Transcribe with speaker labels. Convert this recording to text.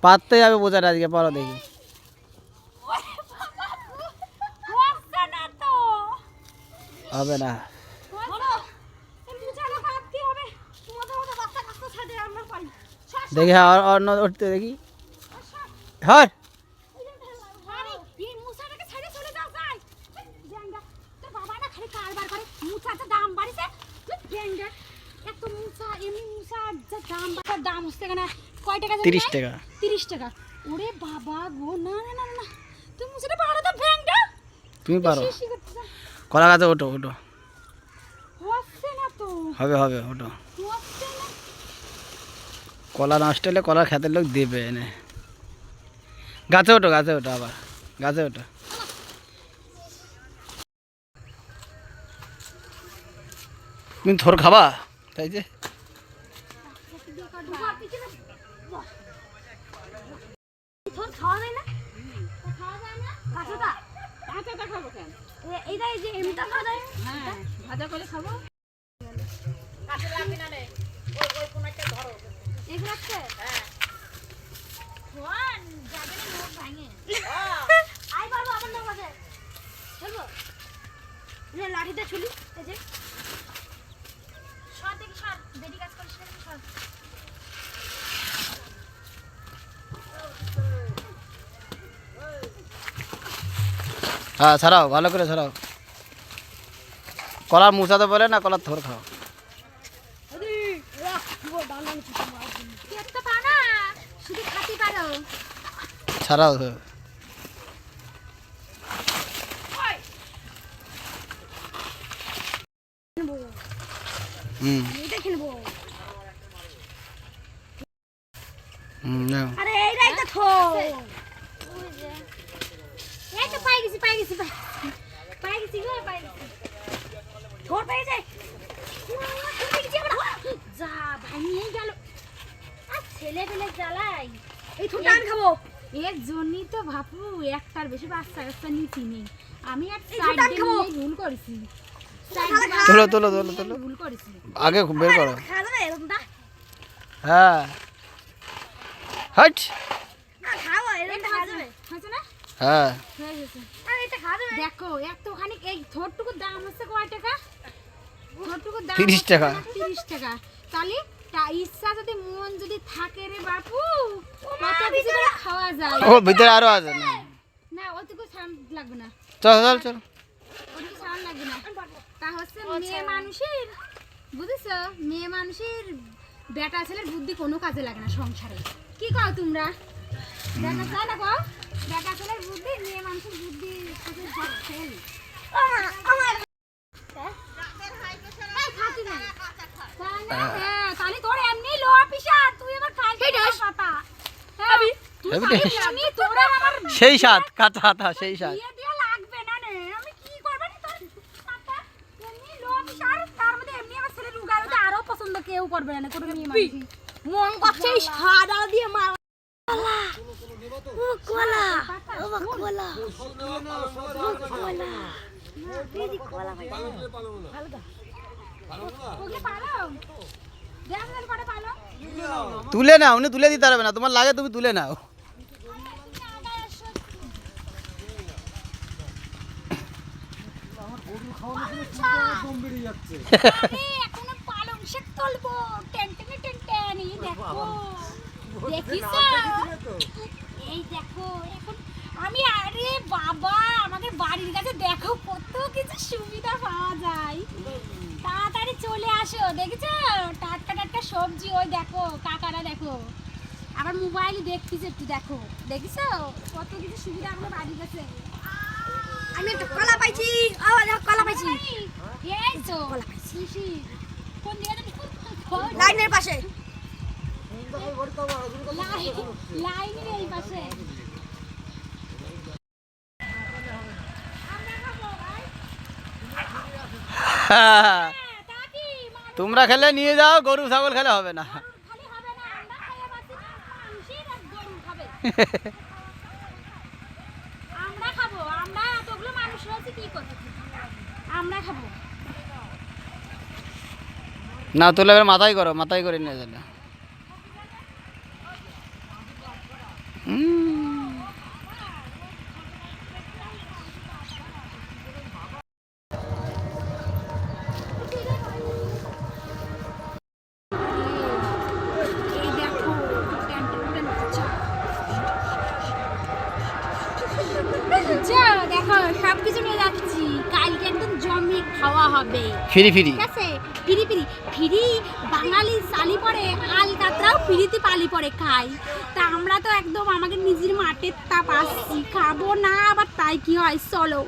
Speaker 1: পাততে যাবে বোঝাটা আজকে পড়ো দেখি। হবে না দেখি অন্য উঠতে দেখি। হর
Speaker 2: দাম হচ্ছে কেন কয় টাকা
Speaker 1: 30 টাকা
Speaker 2: 30 টাকা। ওরে বাবা গো না না না না তুমি মুছাটা পারো তো ভ্যাংটা
Speaker 1: তুমি পারো। কলা গাছে ওঠো ওঠো
Speaker 2: হচ্ছে না তো
Speaker 1: হবে হবে ওঠো।
Speaker 2: হচ্ছে না
Speaker 1: কলা নষ্ট হলে কলার খেতের লোক দেবে এনে। গাছে ওঠো গাছে ওঠো আবার গাছে ওঠো। তুমি থোর খাবা তাই যে
Speaker 2: তোর খাওয়া যায় না খাওয়া যায় না কাঁচাটা কাঁচাটা খাবো কেন এইটা এই যে এমনিটা খাওয়া যায় হ্যাঁ ভাজা করে খাবো কাঁচা লাগবে না রে ওই ওই কোনটা ধরো এগুলো আছে হ্যাঁ ওয়ান যাবে না নোট ভাঙে আই বাবা আমার নাম আছে চলবো নে লাঠিটা ছুলি এই যে সর দেখি সর দেরি কাজ করিস না সর
Speaker 1: হ্যাঁ ছাড়াও ভালো করে ছাড়াও। কলার মুছাতে বলে না কলার থোর খাও। ছাড়াও
Speaker 2: আরে এইটাই তো থো এই তো পাই গেছি গো পাই গেছি থোর পেয়ে যায় যা ভাঙিয়ে গেল আর ছেলে পেলে জ্বালাই এই থোর টান খাবো এর জন্যই তো ভাবু একটার বেশি বাচ্চা কাচ্চা নিচি নেই আমি আর সাইড দিয়ে ভুল করেছি
Speaker 1: তোলো তোলো তোলো তোলো
Speaker 2: ভুল করেছি
Speaker 1: আগে বের করো।
Speaker 2: খাওয়া যাবে এরকমটা
Speaker 1: হ্যাঁ হট
Speaker 2: না খাও এরকমটা খাওয়া যাবে হয়েছে না
Speaker 1: হ্যাঁ
Speaker 2: হয়ে গেছে আর এটা খাওয়া যাবে দেখো একটুখানি এই থোরটুকুর দাম হচ্ছে কয় টাকা থোরটুকুর দাম
Speaker 1: 30 টাকা
Speaker 2: 30 টাকা তাহলে ইচ্ছা যদি মন যদি থাকে রে বাপু কত কিছু করে খাওয়া যায়
Speaker 1: ও ভিতরে আরো আছে না
Speaker 2: না ওটুকু ছাড় লাগবে না
Speaker 1: চল চল চল
Speaker 2: ওটুকু ছাড় লাগবে না তা হচ্ছে মেয়ে মানুষের বুঝেছো মেয়ে মানুষের বেটা ছেলের বুদ্ধি কোনো কাজে লাগে না সংসারে কি কও তোমরা দেখা যায় না কও বেটা ছেলের বুদ্ধি মেয়ে মানুষের বুদ্ধি কাজে ফেল আমার খাতি না হ্যাঁ তাহলে তোর এমনি লো অফিসার তুই এবার খাই পাতা আমি তোরা আমার
Speaker 1: সেই সাত কাঁচা হাতা সেই সাত
Speaker 2: দিয়ে দিয়ে লাগবে না নে আমি কি করব নি তোর পাতা এমনি লো অফিসার তার মধ্যে এমনি আমার ছেলে লুগাইতে আরো পছন্দ কেউ করবে না কোনো মেয়ে মানুষ মন করছে সাদা দিয়ে মার ও কোলা ও কোলা ও কোলা দিদি কোলা ভাই হালকা ওকে পালো দেখার পরে পালো
Speaker 1: তুলে নাও উনি তুলে দিতে পারবে না তোমার লাগে তুমি তুলে নাও।
Speaker 2: এখনো পালং শাক তুলবো টেনটেনে টেনটেনে দেখো দেখিস এই দেখো এখন আমি আরে বাবা আমাদের বাড়ির কাছে দেখো কত কিছু সুবিধা পাওয়া যায় তাড়াতাড়ি চলে আসো দেখেছো টাটকা টাটকা সবজি ওই দেখো কাকারা দেখো আবার মোবাইলে দেখতেছে একটু দেখো দেখিছো কত কিছু সুবিধা আমাদের বাড়ির কাছে আমি একটা কলা পাইছি কলা পাইছি এই তো কলা পাইছি কোন দিকে লাইনের পাশে লাইনের এই পাশে
Speaker 1: তোমরা খেলে নিয়ে যাও গরু ছাগল খেলে হবে না
Speaker 2: আমরা খাবো আমরা এতগুলো মানুষ রয়েছে কি করবো আমরা খাবো
Speaker 1: না তুলে এবার মাথায় করো, মাথায় করে নিয়ে চলে।
Speaker 2: এই দেখো টেন টেন টেন চা। দেখো সব কিছু নিয়ে যাচ্ছি, কালকে একদম জমিয়ে খাওয়া হবে।
Speaker 1: ফিরি ফিরি
Speaker 2: ঠিক আছে, ফিরি ফিরি ফিরি বাঙালি চালি পরে আলকাতরাও ফিরিতে পালি পরে খাই। তা আমরা তো একদম আমাদের নিজের মাঠের তাপ আসছি, খাবো না আবার তাই কি হয়, চলো।